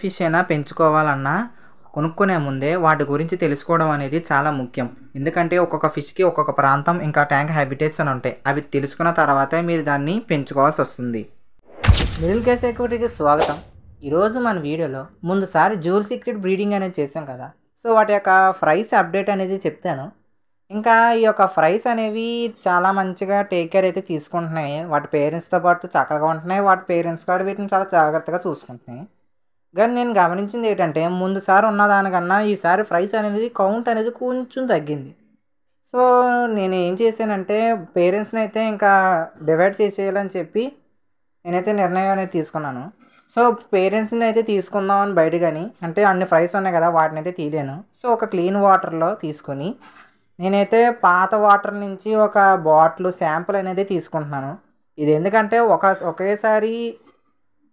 Fish అయినా పెంచుకోవాలన్నా కొనుక్కునే ముందే వాటి గురించి తెలుసుకోవడం అనేది చాలా ముఖ్యం. ఎందుకంటే ఒక్కొక్క ఫిష్కి ఒక్కొక్క ప్రాంతం ఇంకా ట్యాంక్ హ్యాబిటేట్స్ అని ఉంటాయి. అవి తెలుసుకున్న తర్వాతే మీరు దాన్ని పెంచుకోవాల్సి వస్తుంది. మిడిల్ క్లాస్ ఎక్విటీకి స్వాగతం. ఈరోజు మన వీడియోలో ముందుసారి జూల్ సీక్రెట్ బ్రీడింగ్ అనేది చేసాం కదా, సో వాటి యొక్క ఫ్రైస్ అప్డేట్ అనేది చెప్తాను. ఇంకా ఈ యొక్క ఫ్రైస్ అనేవి చాలా మంచిగా టేక్ కేర్ అయితే తీసుకుంటున్నాయి. వాటి పేరెంట్స్తో పాటు చక్కగా ఉంటున్నాయి. వాటి పేరెంట్స్ కూడా వీటిని చాలా జాగ్రత్తగా చూసుకుంటున్నాయి. కానీ నేను గమనించింది ఏంటంటే ముందుసారి ఉన్నదానికన్నా ఈసారి ఫ్రైస్ అనేది కౌంట్ అనేది కొంచెం తగ్గింది. సో నేను ఏం చేశానంటే పేరెంట్స్ని అయితే ఇంకా డివైడ్ చేసేయాలని చెప్పి నేనైతే నిర్ణయం అనేది తీసుకున్నాను. సో పేరెంట్స్ని అయితే తీసుకుందామని బయట, కానీ అంటే అన్ని ఫ్రైస్ ఉన్నాయి కదా వాటిని అయితే తీయలేను. సో ఒక క్లీన్ వాటర్లో తీసుకొని నేనైతే పాత వాటర్ నుంచి ఒక బాటిల్ శాంపుల్ అనేది తీసుకుంటున్నాను. ఇది ఎందుకంటే ఒకేసారి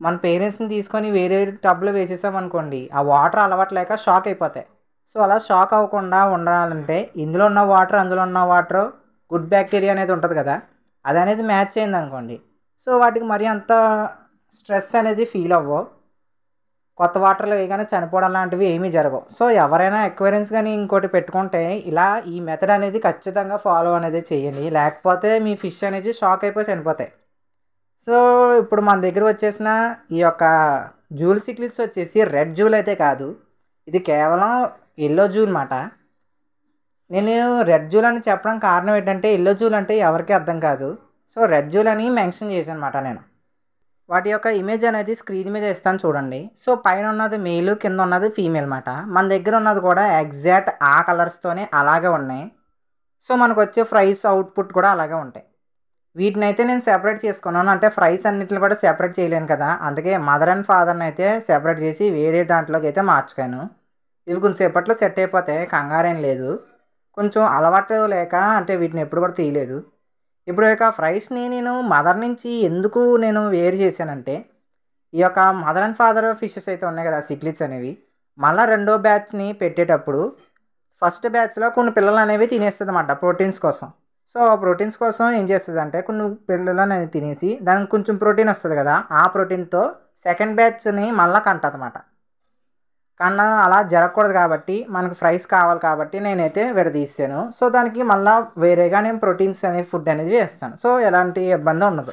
మన పేరెంట్స్ని తీసుకొని వేరే టబ్లో వేసేసామనుకోండి, ఆ వాటర్ అలవాట్లేక షాక్ అయిపోతాయి. సో అలా షాక్ అవ్వకుండా ఉండాలంటే ఇందులో ఉన్న వాటర్ అందులో ఉన్న వాటర్ గుడ్ బ్యాక్టీరియా అనేది ఉంటుంది కదా, అది అనేది మ్యాచ్ అయింది అనుకోండి, సో వాటికి మరీ అంత స్ట్రెస్ అనేది ఫీల్ అవ్వవు. కొత్త వాటర్లో వేయగానే చనిపోవడం లాంటివి ఏమీ జరగవు. సో ఎవరైనా ఎక్వేరియన్స్ కానీ ఇంకోటి పెట్టుకుంటే ఇలా ఈ మెథడ్ అనేది ఖచ్చితంగా ఫాలో అనేది చేయండి, లేకపోతే మీ ఫిష్ అనేది షాక్ అయిపోయి చనిపోతాయి. సో ఇప్పుడు మన దగ్గర వచ్చేసిన ఈ యొక్క జూల్ సిక్లిట్స్ వచ్చేసి రెడ్ జూల్ అయితే కాదు, ఇది కేవలం ఎల్లో జూల్ మాట. నేను రెడ్ జూల్ అని చెప్పడం కారణం ఏంటంటే ఎల్లో జూల్ అంటే ఎవరికి అర్థం కాదు. సో రెడ్ జూల్ అని మెన్షన్ చేశాను అనమాట నేను. వాటి యొక్క ఇమేజ్ అనేది స్క్రీన్ మీద ఇస్తాను చూడండి. సో పైన ఉన్నది మేలు, కింద ఉన్నది ఫీమేల్ మాట. మన దగ్గర ఉన్నది కూడా ఎగ్జాక్ట్ ఆ కలర్స్తోనే అలాగే ఉన్నాయి. సో మనకు వచ్చే ఫ్రైస్ అవుట్పుట్ కూడా అలాగే ఉంటాయి. వీటిని అయితే నేను సెపరేట్ చేసుకున్నాను, అంటే ఫ్రైస్ అన్నిటిని కూడా సెపరేట్ చేయలేను కదా, అందుకే మదర్ అండ్ ఫాదర్ని అయితే సెపరేట్ చేసి వేరే దాంట్లోకి అయితే మార్చుకాను. ఇవి కొంచెంసేపట్లో సెట్ అయిపోతాయి, కంగారేం లేదు. కొంచెం అలవాటు లేక అంటే వీటిని ఎప్పుడు కూడా తీయలేదు. ఇప్పుడు యొక్క ఫ్రైస్ని నేను మదర్ నుంచి ఎందుకు నేను వేరు చేశానంటే, ఈ యొక్క మదర్ అండ్ ఫాదర్ ఫిషెస్ అయితే ఉన్నాయి కదా సిక్లిట్స్ అనేవి, మళ్ళీ రెండో బ్యాచ్ని పెట్టేటప్పుడు ఫస్ట్ బ్యాచ్లో కొన్ని పిల్లలు అనేవి తినేస్తుంది అన్నమాట ప్రోటీన్స్ కోసం. సో ఆ ప్రోటీన్స్ కోసం ఏం చేస్తుంది అంటే కొన్ని పిల్లలు అనేది తినేసి దానికి కొంచెం ప్రోటీన్ వస్తుంది కదా, ఆ ప్రోటీన్తో సెకండ్ బ్యాచ్ని మళ్ళీ కంటదన్నమాట. కన్నా అలా జరగకూడదు కాబట్టి మనకు ఫ్రైస్ కావాలి కాబట్టి నేనైతే విడదీసాను. సో దానికి మళ్ళీ వేరేగా నేను ప్రోటీన్స్ అనే ఫుడ్ అనేది వేస్తాను. సో ఎలాంటి ఇబ్బంది ఉండదు.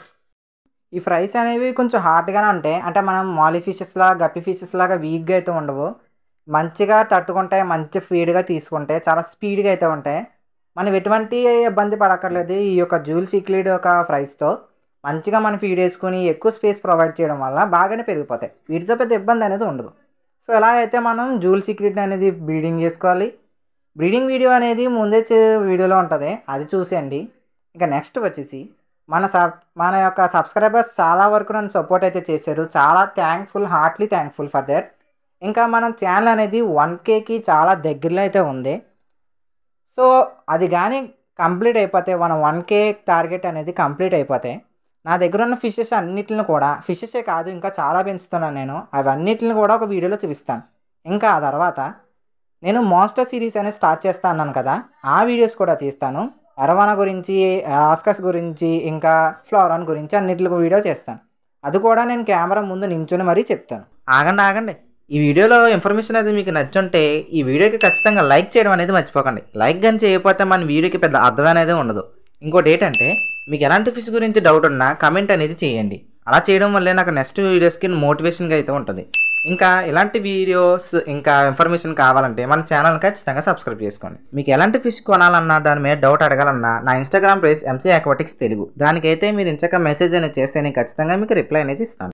ఈ ఫ్రైస్ అనేవి కొంచెం హార్డ్గానే ఉంటాయి, అంటే మనం మాలీ ఫిషెస్ లాగా గప్పి ఫిషెస్ లాగా వీక్గా అయితే ఉండవు, మంచిగా తట్టుకుంటాయి. మంచి ఫీడ్గా తీసుకుంటే చాలా స్పీడ్గా అయితే ఉంటాయి. మనం ఎటువంటి ఇబ్బంది పడక్కర్లేదు. ఈ యొక్క జూల్ సీక్రెట్ యొక్క ఫ్రైస్తో మంచిగా మనం ఫీడ్ వేసుకుని ఎక్కువ స్పేస్ ప్రొవైడ్ చేయడం వల్ల బాగానే పెరిగిపోతాయి. వీటితో పెద్ద ఇబ్బంది అనేది ఉండదు. సో ఎలా అయితే మనం జూల్ సీక్రెట్ అనేది బ్రీడింగ్ చేసుకోవాలి. బ్రీడింగ్ వీడియో అనేది ముందే వీడియోలో ఉంటుంది, అది చూసేయండి. ఇంకా నెక్స్ట్ వచ్చేసి మన యొక్క సబ్స్క్రైబర్స్ చాలా వరకు నన్ను సపోర్ట్ అయితే చేశారు, చాలా thankful, heartly thankful for that. ఇంకా మన ఛానల్ అనేది 1Kకి చాలా దగ్గరలో అయితే ఉంది. సో అది కానీ కంప్లీట్ అయిపోతే మన 1K టార్గెట్ అనేది కంప్లీట్ అయిపోతే నా దగ్గర ఉన్న ఫిషెస్ అన్నిటిని కూడా, ఫిషెసే కాదు ఇంకా చాలా పెంచుతున్నాను నేను, అవన్నిటిని కూడా ఒక వీడియోలో చూపిస్తాను. ఇంకా ఆ తర్వాత నేను మాస్టర్ సిరీస్ అనేది స్టార్ట్ చేస్తా అన్నాను కదా, ఆ వీడియోస్ కూడా తీస్తాను. అరవానా గురించి, ఆస్కస్ గురించి, ఇంకా ఫ్లోరాన్ గురించి అన్నిటికి వీడియో చేస్తాను. అది కూడా నేను కెమెరా ముందు నించుని మరీ చెప్తాను. ఆగండి, ఈ వీడియోలో ఇన్ఫర్మేషన్ అనేది మీకు నచ్చుంటే ఈ వీడియోకి ఖచ్చితంగా లైక్ చేయడం అనేది మర్చిపోకండి. లైక్ కానీ చేయకపోతే మన వీడియోకి పెద్ద అర్థం అనేది ఉండదు. ఇంకోటి ఏంటంటే మీకు ఎలాంటి ఫిష్ గురించి డౌట్ ఉన్నా కమెంట్ అనేది చేయండి. అలా చేయడం వల్లే నాకు నెక్స్ట్ వీడియోస్కి మోటివేషన్గా అయితే ఉంటుంది. ఇంకా ఇలాంటి వీడియోస్ ఇంకా ఇన్ఫర్మేషన్ కావాలంటే మన ఛానల్ ఖచ్చితంగా సబ్స్క్రైబ్ చేసుకోండి. మీకు ఎలాంటి ఫిష్ కొనాలన్నా, దాని మీద డౌట్ అడగాలన్నా నా Instagram page MC Aquatics Telugu, దానికైతే మీరు ఇంచక మెసేజ్ అనేది చేస్తే నేను ఖచ్చితంగా మీకు రిప్లై అనేది ఇస్తాను.